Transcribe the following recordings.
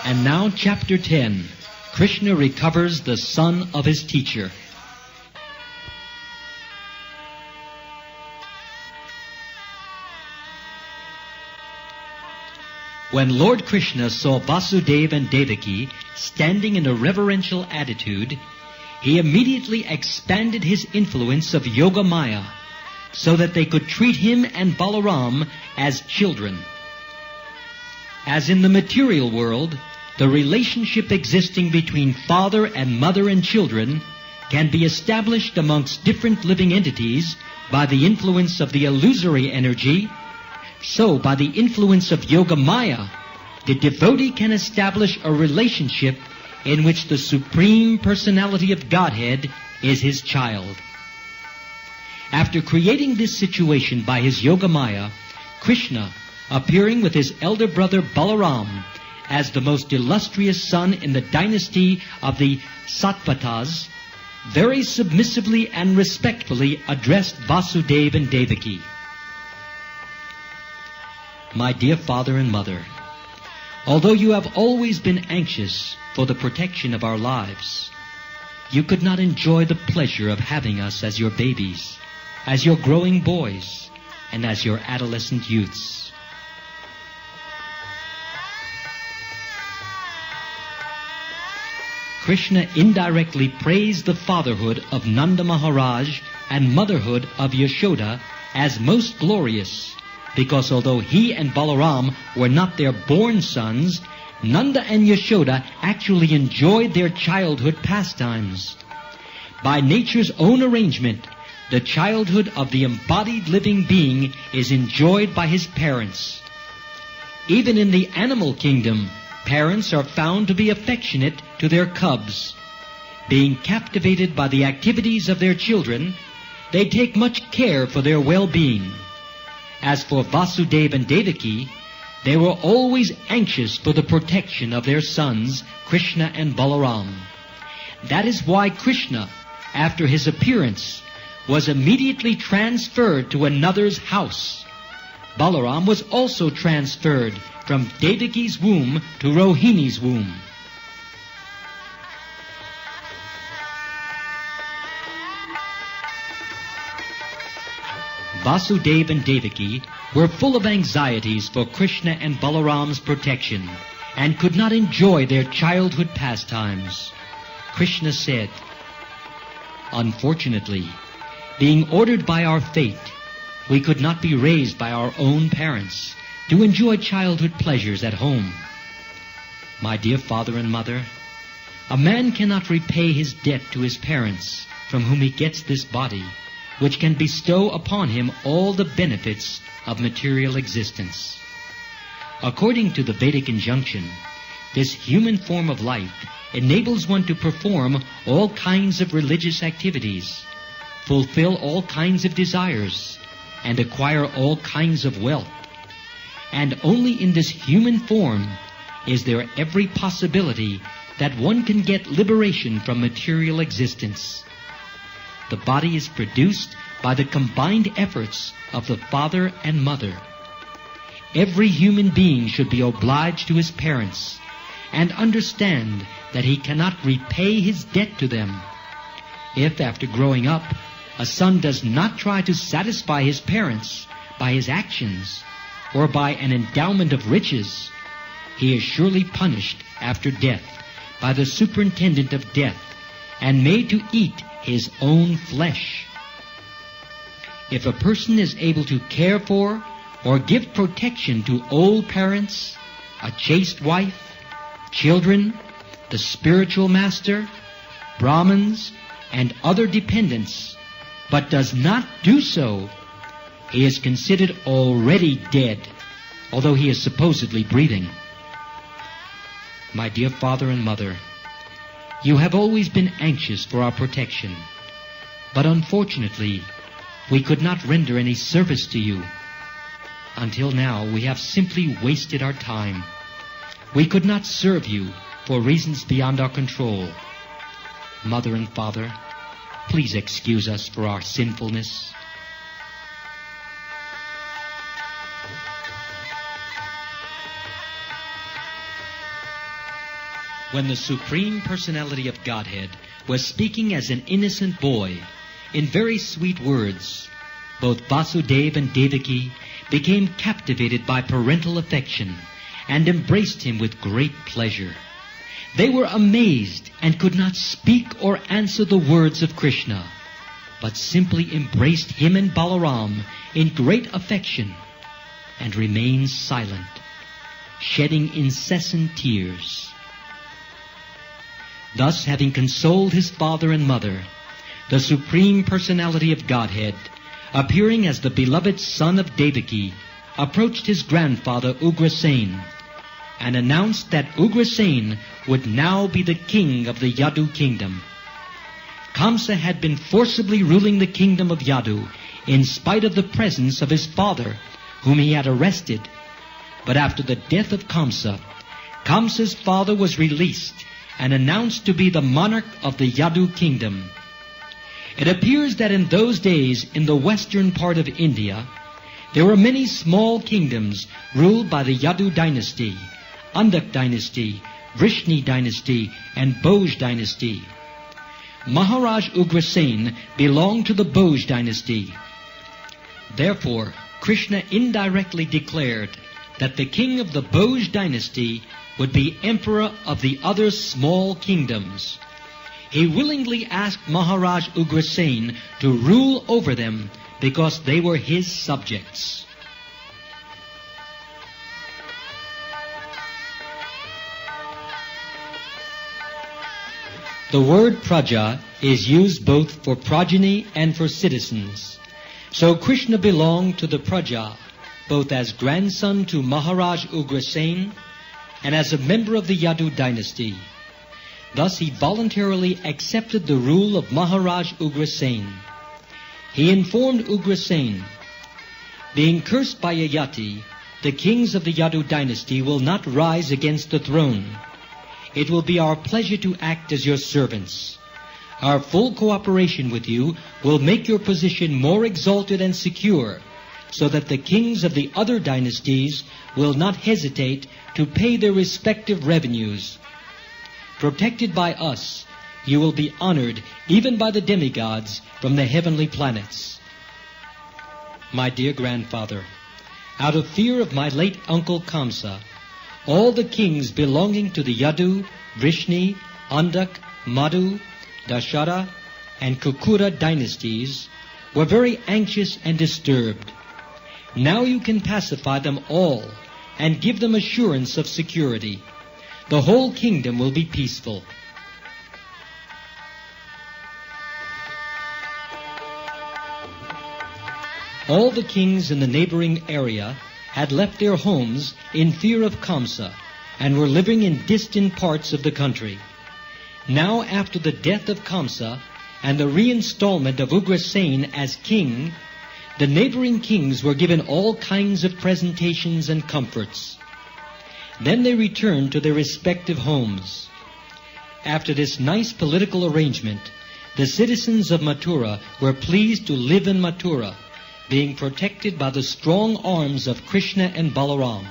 And now, Chapter 10. Krishna recovers the son of his teacher. When Lord Krishna saw Vasudeva and Devaki standing in a reverential attitude, he immediately expanded his influence of Yoga Maya so that they could treat him and Balaram as children. As in the material world, the relationship existing between father and mother and children can be established amongst different living entities by the influence of the illusory energy, so by the influence of Yoga Maya, the devotee can establish a relationship in which the Supreme Personality of Godhead is his child. After creating this situation by his Yoga Maya, Krishna, appearing with his elder brother Balaram as the most illustrious son in the dynasty of the Sattvatas, very submissively and respectfully addressed Vasudeva and Devaki. My dear father and mother, although you have always been anxious for the protection of our lives, you could not enjoy the pleasure of having us as your babies, as your growing boys, and as your adolescent youths. Krishna indirectly praised the fatherhood of Nanda Maharaj and motherhood of Yashoda as most glorious, because although he and Balaram were not their born sons, Nanda and Yashoda actually enjoyed their childhood pastimes. By nature's own arrangement, the childhood of the embodied living being is enjoyed by his parents. Even in the animal kingdom, parents are found to be affectionate to their cubs. Being captivated by the activities of their children, they take much care for their well-being. As for Vasudeva and Devaki, they were always anxious for the protection of their sons, Krishna and Balaram. That is why Krishna, after his appearance, was immediately transferred to another's house. Balaram was also transferred from Devaki's womb to Rohini's womb. Vasudeva and Devaki were full of anxieties for Krishna and Balaram's protection and could not enjoy their childhood pastimes. Krishna said, "Unfortunately, being ordered by our fate, we could not be raised by our own parents to enjoy childhood pleasures at home. My dear father and mother, a man cannot repay his debt to his parents from whom he gets this body, which can bestow upon him all the benefits of material existence. According to the Vedic injunction, this human form of life enables one to perform all kinds of religious activities, fulfill all kinds of desires, and acquire all kinds of wealth. And only in this human form is there every possibility that one can get liberation from material existence. The body is produced by the combined efforts of the father and mother. Every human being should be obliged to his parents and understand that he cannot repay his debt to them. If, after growing up, a son does not try to satisfy his parents by his actions or by an endowment of riches, he is surely punished after death by the superintendent of death and made to eat his own flesh. If a person is able to care for or give protection to old parents, a chaste wife, children, the spiritual master, Brahmins, and other dependents, but does not do so, he is considered already dead, although he is supposedly breathing. My dear father and mother, you have always been anxious for our protection, but unfortunately, we could not render any service to you. Until now, we have simply wasted our time. We could not serve you for reasons beyond our control. Mother and father, Please excuse us for our sinfulness. When the Supreme Personality of Godhead was speaking as an innocent boy, in very sweet words, both Vasudeva and Devaki became captivated by parental affection and embraced him with great pleasure. They were amazed and could not speak or answer the words of Krishna, but simply embraced him and Balaram in great affection and remained silent, shedding incessant tears. Thus, having consoled his father and mother, the Supreme Personality of Godhead, appearing as the beloved son of Devaki, approached his grandfather Ugrasen and announced that Ugrasen would now be the king of the Yadu kingdom. Kamsa had been forcibly ruling the kingdom of Yadu in spite of the presence of his father, whom he had arrested. But after the death of Kamsa, Kamsa's father was released and announced to be the monarch of the Yadu kingdom. It appears that in those days, in the western part of India, there were many small kingdoms ruled by the Yadu dynasty, Andak dynasty, Vrishni dynasty, and Boj dynasty. Maharaj Ugrasen belonged to the Boj dynasty. Therefore, Krishna indirectly declared that the king of the Boj dynasty would be emperor of the other small kingdoms. He willingly asked Maharaj Ugrasen to rule over them because they were his subjects. The word praja is used both for progeny and for citizens. So Krishna belonged to the praja, both as grandson to Maharaj Ugrasen and as a member of the Yadu dynasty. Thus he voluntarily accepted the rule of Maharaj Ugrasen. He informed Ugrasen, being cursed by a yati, the kings of the Yadu dynasty will not rise against the throne. It will be our pleasure to act as your servants. Our full cooperation with you will make your position more exalted and secure, so that the kings of the other dynasties will not hesitate to pay their respective revenues. Protected by us, you will be honored even by the demigods from the heavenly planets. My dear grandfather, out of fear of my late uncle Kamsa, all the kings belonging to the Yadu, Vrishni, Andak, Madhu, Dashara, and Kukura dynasties were very anxious and disturbed. Now you can pacify them all and give them assurance of security. The whole kingdom will be peaceful. All the kings in the neighboring area had left their homes in fear of Kamsa and were living in distant parts of the country. Now, after the death of Kamsa and the reinstallment of Ugrasen as king, the neighboring kings were given all kinds of presentations and comforts. Then they returned to their respective homes. After this nice political arrangement, the citizens of Mathura were pleased to live in Mathura, being protected by the strong arms of Krishna and Balaram.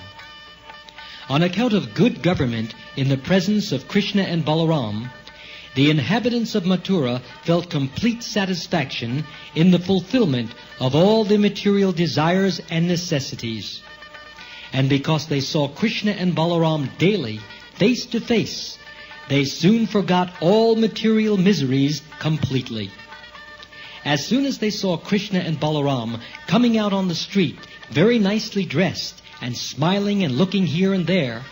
On account of good government in the presence of Krishna and Balaram, the inhabitants of Mathura felt complete satisfaction in the fulfillment of all their material desires and necessities. And because they saw Krishna and Balaram daily, face to face, they soon forgot all material miseries completely. As soon as they saw Krishna and Balaram coming out on the street, very nicely dressed, and smiling and looking here and there,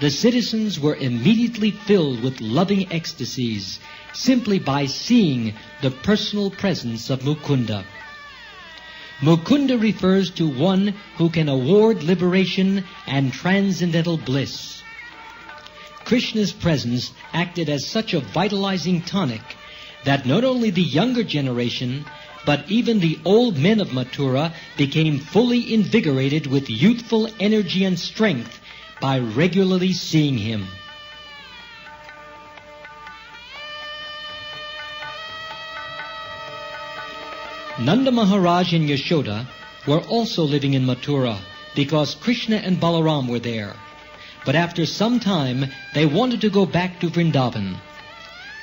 the citizens were immediately filled with loving ecstasies, simply by seeing the personal presence of Mukunda. Mukunda refers to one who can award liberation and transcendental bliss. Krishna's presence acted as such a vitalizing tonic that not only the younger generation, but even the old men of Mathura became fully invigorated with youthful energy and strength by regularly seeing him. Nanda Maharaj and Yashoda were also living in Mathura because Krishna and Balaram were there. But after some time, they wanted to go back to Vrindavan.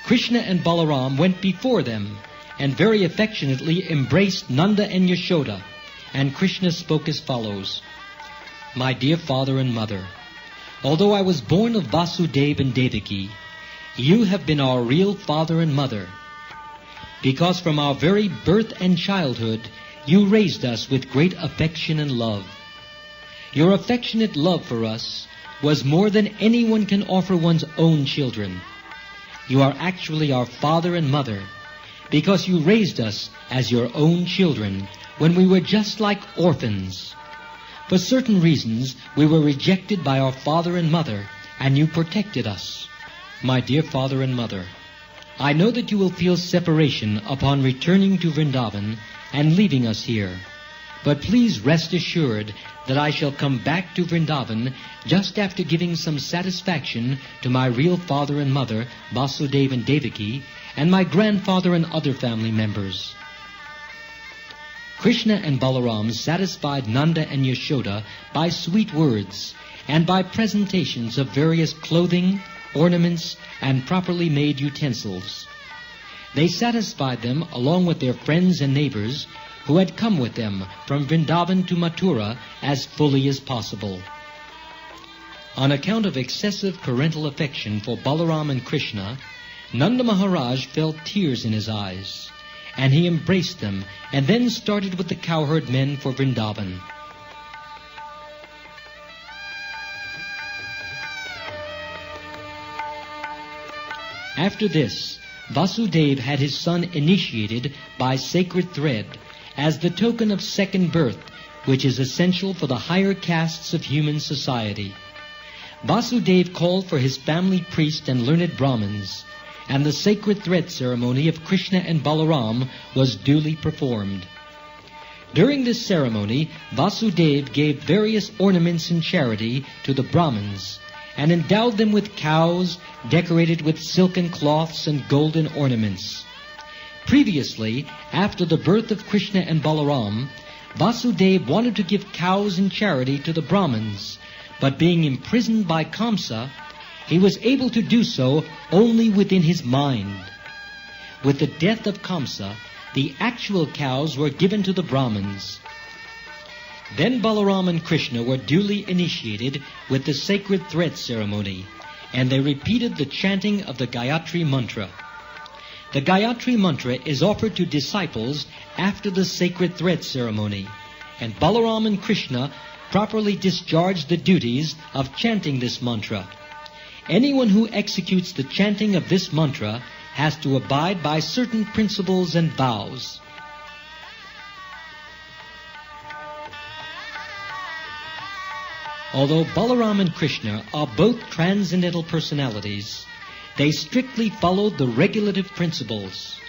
Krishna and Balaram went before them and very affectionately embraced Nanda and Yashoda, and Krishna spoke as follows: "My dear father and mother, although I was born of Vasudeva and Devaki, you have been our real father and mother, because from our very birth and childhood you raised us with great affection and love. Your affectionate love for us was more than anyone can offer one's own children. You are actually our father and mother, because you raised us as your own children when we were just like orphans. For certain reasons, we were rejected by our father and mother, and you protected us. My dear father and mother, I know that you will feel separation upon returning to Vrindavan and leaving us here. But please rest assured that I shall come back to Vrindavan just after giving some satisfaction to my real father and mother, Vasudeva and Devaki, and my grandfather and other family members." Krishna and Balaram satisfied Nanda and Yashoda by sweet words and by presentations of various clothing, ornaments, and properly made utensils. They satisfied them along with their friends and neighbors who had come with them from Vrindavan to Mathura as fully as possible. On account of excessive parental affection for Balaram and Krishna, Nanda Maharaj felt tears in his eyes, and he embraced them and then started with the cowherd men for Vrindavan. After this, Vasudeva had his son initiated by sacred thread as the token of second birth, which is essential for the higher castes of human society. Vasudeva called for his family priest and learned Brahmins, and the sacred thread ceremony of Krishna and Balaram was duly performed. During this ceremony, Vasudeva gave various ornaments in charity to the Brahmins, and endowed them with cows decorated with silken cloths and golden ornaments. Previously, after the birth of Krishna and Balaram, Vasudeva wanted to give cows in charity to the Brahmins, but being imprisoned by Kamsa, he was able to do so only within his mind. With the death of Kamsa, the actual cows were given to the Brahmins. Then Balaram and Krishna were duly initiated with the sacred thread ceremony, and they repeated the chanting of the Gayatri mantra. The Gayatri mantra is offered to disciples after the sacred thread ceremony, and Balaram and Krishna properly discharged the duties of chanting this mantra. Anyone who executes the chanting of this mantra has to abide by certain principles and vows. Although Balaram and Krishna are both transcendental personalities, they strictly followed the regulative principles.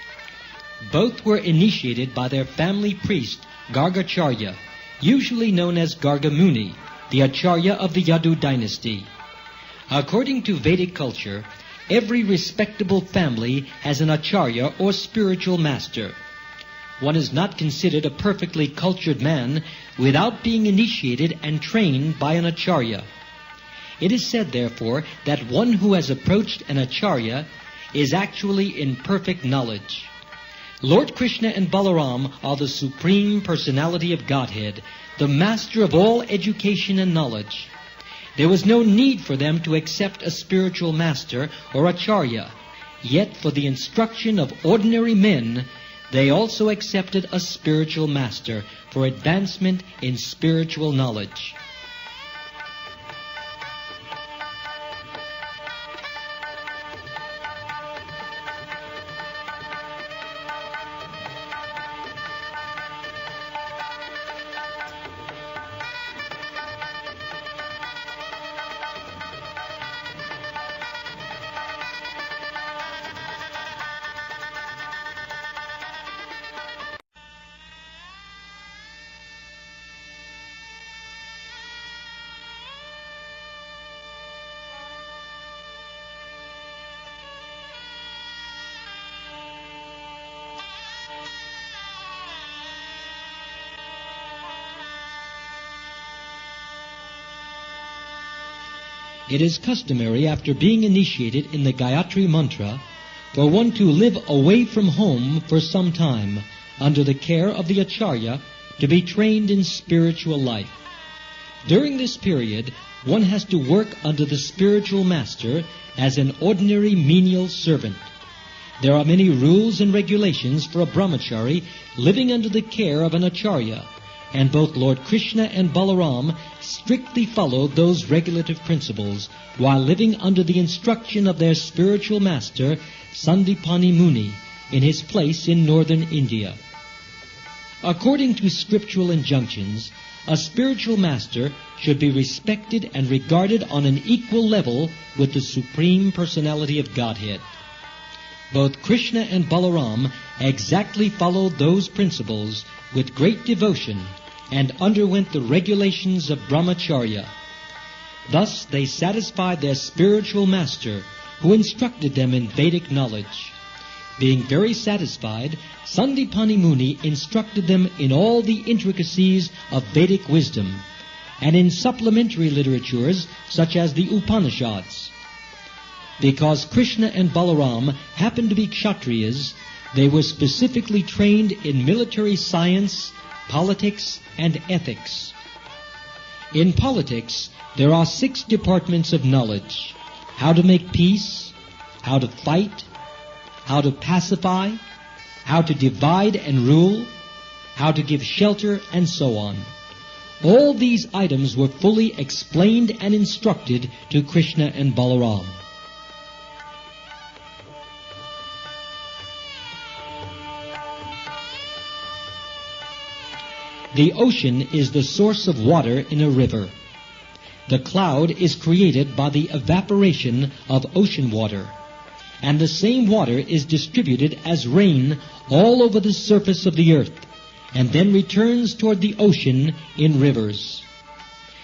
Both were initiated by their family priest, Gargacharya, usually known as Gargamuni, the Acharya of the Yadu dynasty. According to Vedic culture, every respectable family has an Acharya or spiritual master. One is not considered a perfectly cultured man without being initiated and trained by an Acharya. It is said, therefore, that one who has approached an Acharya is actually in perfect knowledge. Lord Krishna and Balaram are the Supreme Personality of Godhead, the master of all education and knowledge. There was no need for them to accept a spiritual master or Acharya, yet for the instruction of ordinary men, they also accepted a spiritual master for advancement in spiritual knowledge. It is customary after being initiated in the Gayatri Mantra for one to live away from home for some time under the care of the Acharya to be trained in spiritual life. During this period, one has to work under the spiritual master as an ordinary menial servant. There are many rules and regulations for a brahmachari living under the care of an Acharya, and both Lord Krishna and Balaram strictly followed those regulative principles while living under the instruction of their spiritual master, Sandipani Muni, in his place in northern India. According to scriptural injunctions, a spiritual master should be respected and regarded on an equal level with the Supreme Personality of Godhead. Both Krishna and Balaram exactly followed those principles with great devotion and underwent the regulations of brahmacharya. Thus they satisfied their spiritual master, who instructed them in Vedic knowledge. Being very satisfied, Sandipani Muni instructed them in all the intricacies of Vedic wisdom and in supplementary literatures such as the Upanishads. Because Krishna and Balaram happened to be Kshatriyas, they were specifically trained in military science, politics, and ethics. In politics, there are 6 departments of knowledge: how to make peace, how to fight, how to pacify, how to divide and rule, how to give shelter, and so on. All these items were fully explained and instructed to Krishna and Balaram. The ocean is the source of water in a river. The cloud is created by the evaporation of ocean water, and the same water is distributed as rain all over the surface of the earth, and then returns toward the ocean in rivers.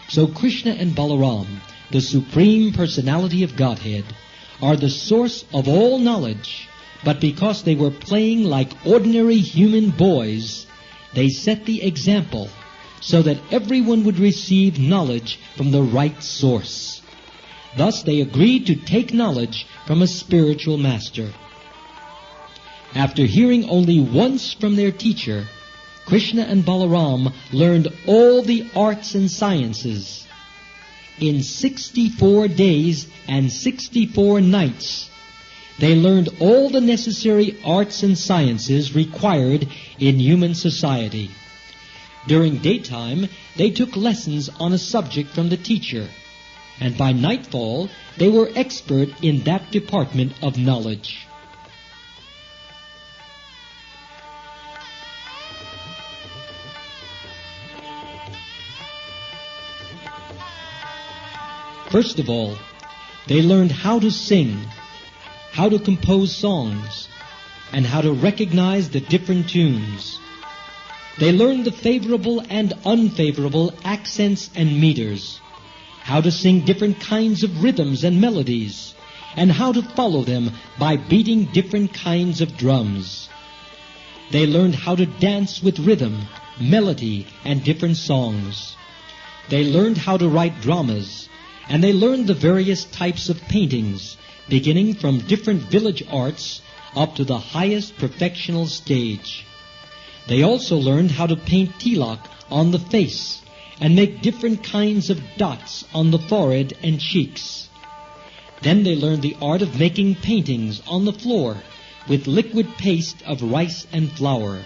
So Krishna and Balaram, the Supreme Personality of Godhead, are the source of all knowledge, but because they were playing like ordinary human boys, they set the example so that everyone would receive knowledge from the right source. Thus they agreed to take knowledge from a spiritual master. After hearing only once from their teacher, Krishna and Balaram learned all the arts and sciences. In 64 days and 64 nights, they learned all the necessary arts and sciences required in human society. During daytime, they took lessons on a subject from the teacher, and by nightfall, they were expert in that department of knowledge. First of all, they learned how to sing, how to compose songs, and how to recognize the different tunes. They learned the favorable and unfavorable accents and meters, how to sing different kinds of rhythms and melodies, and how to follow them by beating different kinds of drums. They learned how to dance with rhythm, melody, and different songs. They learned how to write dramas, and they learned the various types of paintings, beginning from different village arts up to the highest perfectional stage. They also learned how to paint tilak on the face and make different kinds of dots on the forehead and cheeks. Then they learned the art of making paintings on the floor with liquid paste of rice and flour.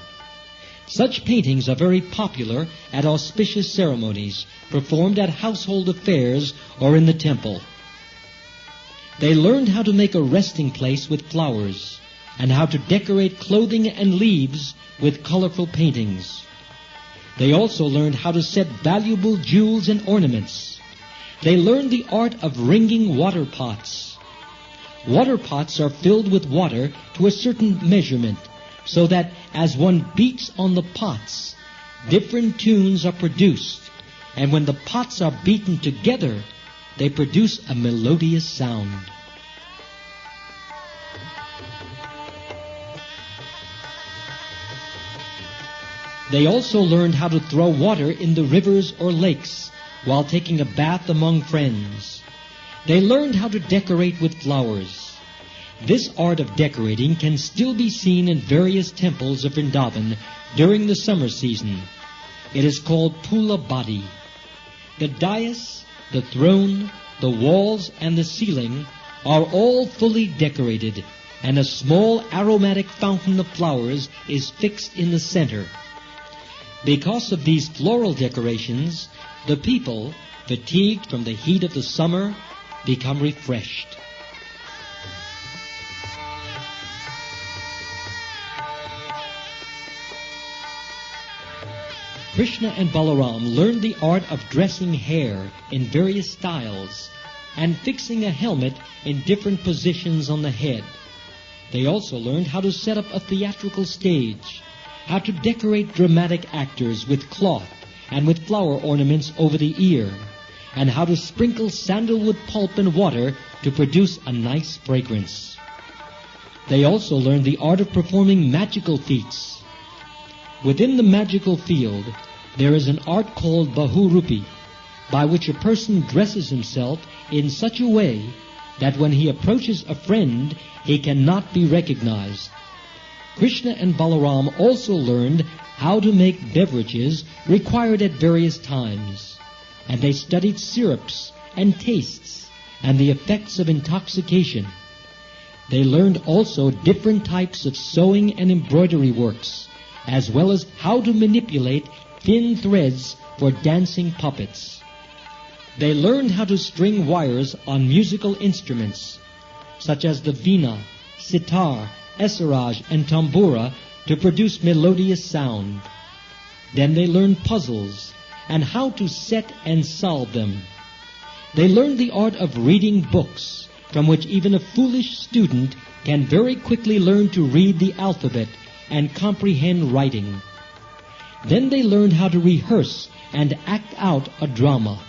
Such paintings are very popular at auspicious ceremonies performed at household affairs or in the temple. They learned how to make a resting place with flowers and how to decorate clothing and leaves with colorful paintings. They also learned how to set valuable jewels and ornaments. They learned the art of wringing water pots. Water pots are filled with water to a certain measurement, so that as one beats on the pots, different tunes are produced, and when the pots are beaten together, they produce a melodious sound. They also learned how to throw water in the rivers or lakes while taking a bath among friends. They learned how to decorate with flowers. This art of decorating can still be seen in various temples of Vrindavan during the summer season. It is called Pula Badi. The dais, the throne, the walls, and the ceiling are all fully decorated, and a small aromatic fountain of flowers is fixed in the center. Because of these floral decorations, the people, fatigued from the heat of the summer, become refreshed. Krishna and Balaram learned the art of dressing hair in various styles and fixing a helmet in different positions on the head. They also learned how to set up a theatrical stage, how to decorate dramatic actors with cloth and with flower ornaments over the ear, and how to sprinkle sandalwood pulp and water to produce a nice fragrance. They also learned the art of performing magical feats. Within the magical field, there is an art called Bahurupi, by which a person dresses himself in such a way that when he approaches a friend, he cannot be recognized. Krishna and Balaram also learned how to make beverages required at various times, and they studied syrups and tastes and the effects of intoxication. They learned also different types of sewing and embroidery works, as well as how to manipulate thin threads for dancing puppets. They learned how to string wires on musical instruments, such as the veena, sitar, esaraj, and tambura, to produce melodious sound. Then they learned puzzles and how to set and solve them. They learned the art of reading books, from which even a foolish student can very quickly learn to read the alphabet and comprehend writing. Then they learned how to rehearse and act out a drama.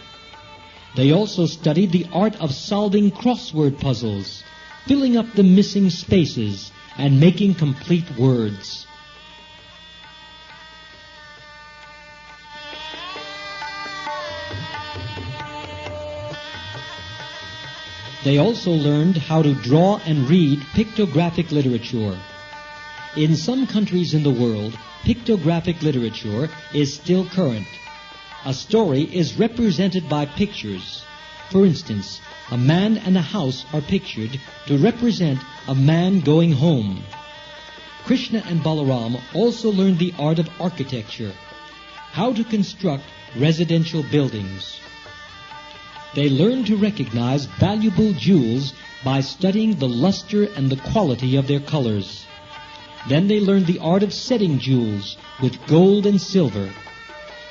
They also studied the art of solving crossword puzzles, filling up the missing spaces, and making complete words. They also learned how to draw and read pictographic literature. In some countries in the world, pictographic literature is still current. A story is represented by pictures. For instance, a man and a house are pictured to represent a man going home. Krishna and Balaram also learned the art of architecture, how to construct residential buildings. They learned to recognize valuable jewels by studying the luster and the quality of their colors. Then they learned the art of setting jewels with gold and silver.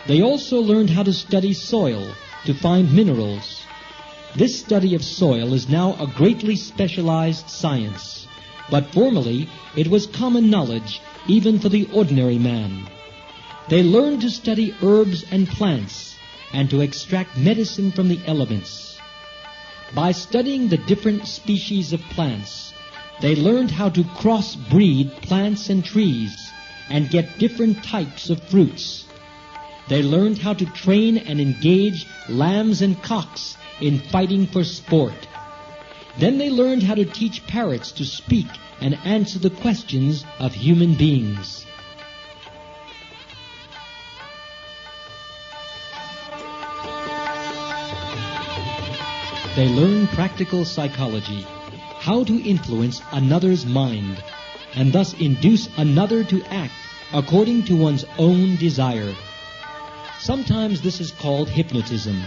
They also learned how to study soil to find minerals. This study of soil is now a greatly specialized science, but formerly it was common knowledge even for the ordinary man. They learned to study herbs and plants and to extract medicine from the elements. By studying the different species of plants, they learned how to cross-breed plants and trees and get different types of fruits. They learned how to train and engage lambs and cocks in fighting for sport. Then they learned how to teach parrots to speak and answer the questions of human beings. They learned practical psychology, how to influence another's mind, and thus induce another to act according to one's own desire. Sometimes this is called hypnotism.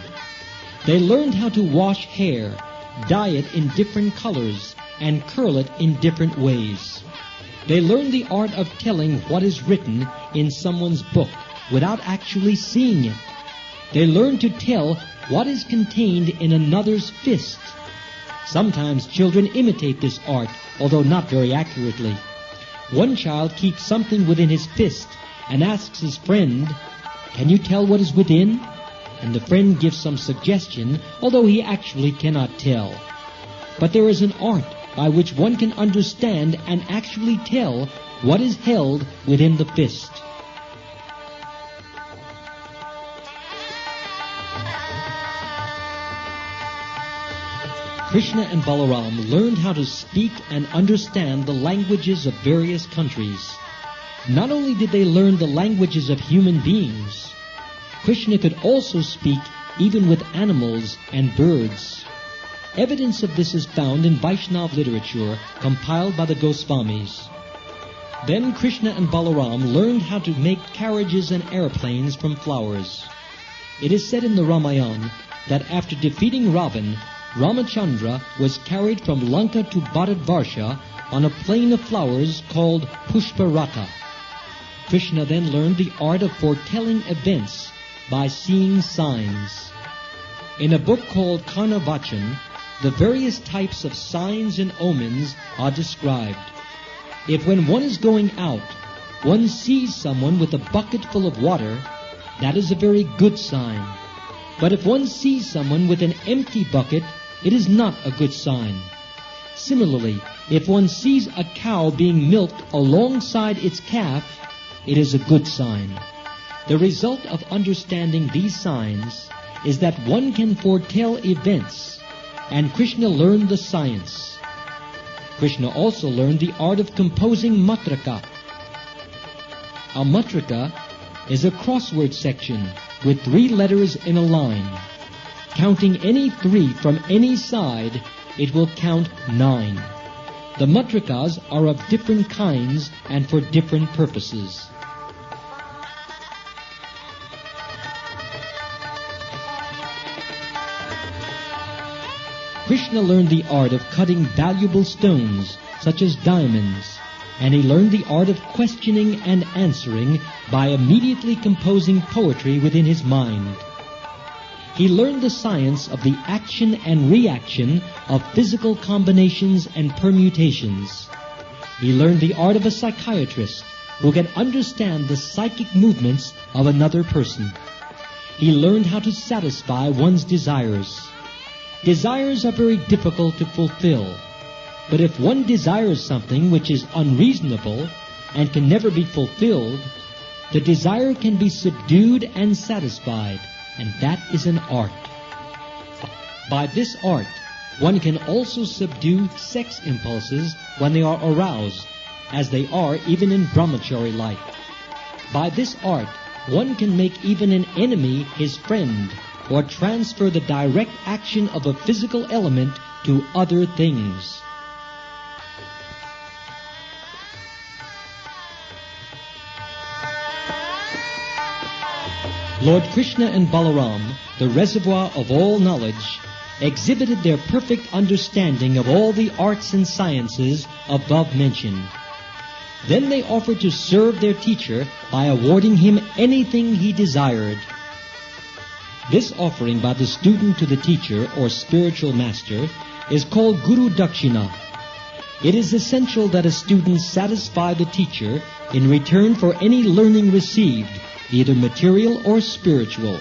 They learned how to wash hair, dye it in different colors, and curl it in different ways. They learned the art of telling what is written in someone's book without actually seeing it. They learned to tell what is contained in another's fist. Sometimes children imitate this art, although not very accurately. One child keeps something within his fist and asks his friend, "Can you tell what is within?" And the friend gives some suggestion, although he actually cannot tell. But there is an art by which one can understand and actually tell what is held within the fist. Krishna and Balaram learned how to speak and understand the languages of various countries. Not only did they learn the languages of human beings, Krishna could also speak even with animals and birds. Evidence of this is found in Vaishnava literature compiled by the Goswamis. Then Krishna and Balaram learned how to make carriages and airplanes from flowers. It is said in the Ramayana that after defeating Ravan, Ramachandra was carried from Lanka to Bharatvarsha on a plain of flowers called Pushparata. Krishna then learned the art of foretelling events by seeing signs. In a book called Karnavachan, the various types of signs and omens are described. If when one is going out, one sees someone with a bucket full of water, that is a very good sign. But if one sees someone with an empty bucket, it is not a good sign. Similarly, if one sees a cow being milked alongside its calf, it is a good sign. The result of understanding these signs is that one can foretell events, and Krishna learned the science. Krishna also learned the art of composing matraka. A matraka is a crossword section with 3 letters in a line. Counting any 3 from any side, it will count 9. The matrakas are of different kinds and for different purposes. Krishna learned the art of cutting valuable stones, such as diamonds, and he learned the art of questioning and answering by immediately composing poetry within his mind. He learned the science of the action and reaction of physical combinations and permutations. He learned the art of a psychiatrist who can understand the psychic movements of another person. He learned how to satisfy one's desires. Desires are very difficult to fulfill, but if one desires something which is unreasonable and can never be fulfilled, the desire can be subdued and satisfied, and that is an art. By this art, one can also subdue sex impulses when they are aroused, as they are even in brahmachari life. By this art, one can make even an enemy his friend, or transfer the direct action of a physical element to other things. Lord Krishna and Balaram, the reservoir of all knowledge, exhibited their perfect understanding of all the arts and sciences above mentioned. Then they offered to serve their teacher by awarding him anything he desired. This offering by the student to the teacher or spiritual master is called Guru Dakshina. It is essential that a student satisfy the teacher in return for any learning received, either material or spiritual.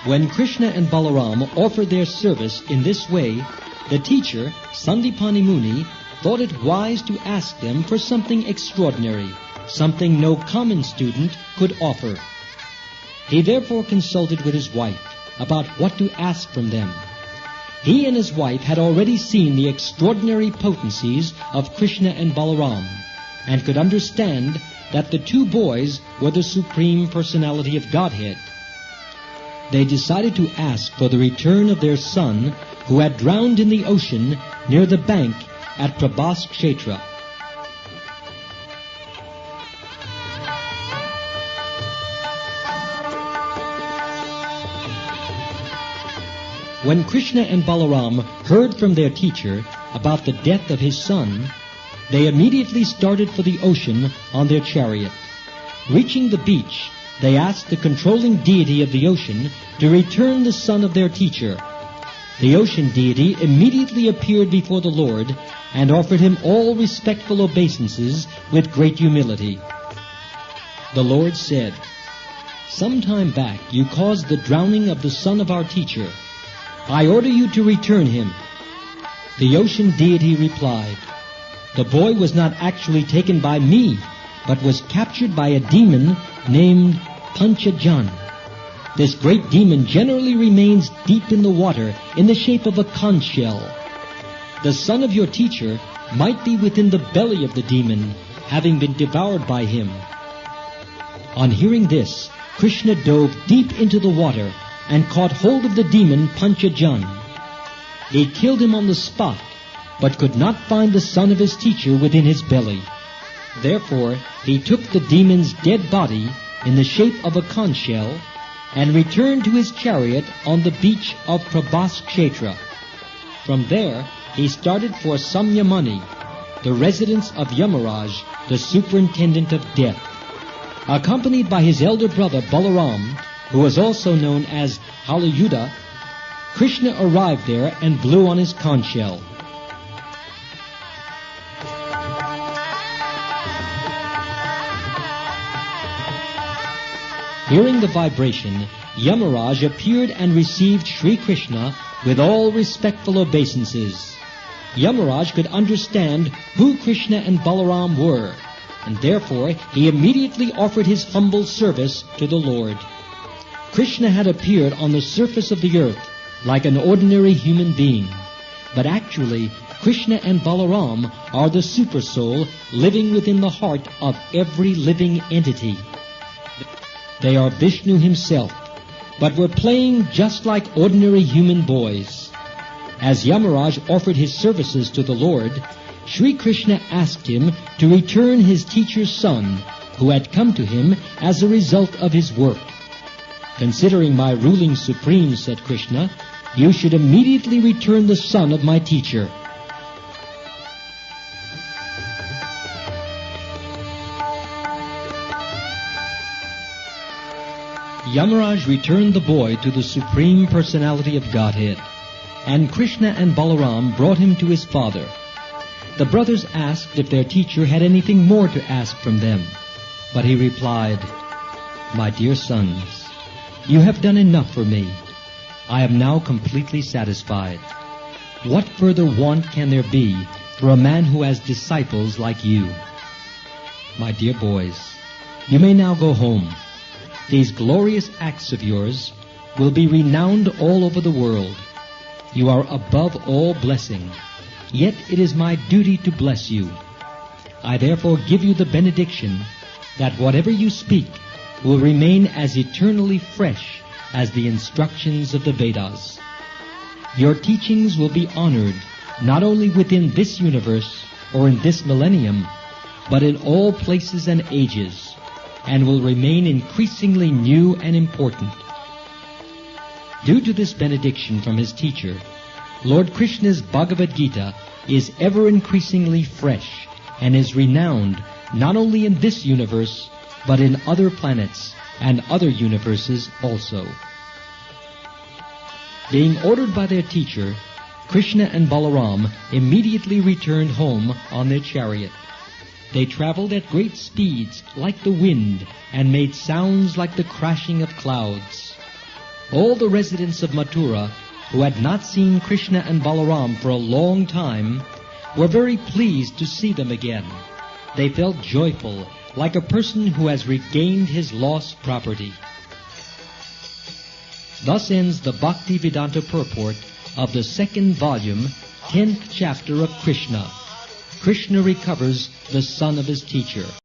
When Krishna and Balaram offered their service in this way, the teacher, Sandipani Muni, thought it wise to ask them for something extraordinary, something no common student could offer. He therefore consulted with his wife about what to ask from them. He and his wife had already seen the extraordinary potencies of Krishna and Balaram, and could understand that the 2 boys were the Supreme Personality of Godhead. They decided to ask for the return of their son, who had drowned in the ocean near the bank at Prabhas Kshetra. When Krishna and Balaram heard from their teacher about the death of his son, they immediately started for the ocean on their chariot. Reaching the beach, they asked the controlling deity of the ocean to return the son of their teacher. The ocean deity immediately appeared before the Lord and offered him all respectful obeisances with great humility. The Lord said, "Some time back you caused the drowning of the son of our teacher. I order you to return him." The ocean deity replied, "The boy was not actually taken by me, but was captured by a demon named Panchajan. This great demon generally remains deep in the water in the shape of a conch shell. The son of your teacher might be within the belly of the demon, having been devoured by him. On hearing this, Krishna dove deep into the water and caught hold of the demon Panchajan. He killed him on the spot, but could not find the son of his teacher within his belly. Therefore, he took the demon's dead body in the shape of a conch shell and returned to his chariot on the beach of Prabhas Kshetra. From there, he started for Samyamani, the residence of Yamaraj, the superintendent of death. Accompanied by his elder brother Balaram, who was also known as Halayuda, Krishna arrived there and blew on his conch shell. Hearing the vibration, Yamaraj appeared and received Sri Krishna with all respectful obeisances. Yamaraj could understand who Krishna and Balaram were, and therefore he immediately offered his humble service to the Lord. Krishna had appeared on the surface of the earth like an ordinary human being, but actually Krishna and Balaram are the supersoul living within the heart of every living entity. They are Vishnu himself, but were playing just like ordinary human boys. As Yamaraj offered his services to the Lord, Sri Krishna asked him to return his teacher's son, who had come to him as a result of his work. Considering my ruling supreme, said Krishna, you should immediately return the son of my teacher. Yamaraj returned the boy to the Supreme Personality of Godhead, and Krishna and Balaram brought him to his father. The brothers asked if their teacher had anything more to ask from them, but he replied, My dear sons, you have done enough for me. I am now completely satisfied. What further want can there be for a man who has disciples like you? My dear boys, you may now go home. These glorious acts of yours will be renowned all over the world. You are above all blessing, yet it is my duty to bless you. I therefore give you the benediction that whatever you speak will remain as eternally fresh as the instructions of the Vedas. Your teachings will be honored not only within this universe or in this millennium, but in all places and ages, and will remain increasingly new and important. Due to this benediction from his teacher, Lord Krishna's Bhagavad Gita is ever increasingly fresh and is renowned not only in this universe, but in other planets and other universes also. Being ordered by their teacher, Krishna and Balaram immediately returned home on their chariot. They traveled at great speeds like the wind and made sounds like the crashing of clouds. All the residents of Mathura, who had not seen Krishna and Balaram for a long time, were very pleased to see them again. They felt joyful, like a person who has regained his lost property. Thus ends the Bhakti-Vedanta purport of the second volume, 10th chapter of Krishna. Krishna recovers the son of his teacher.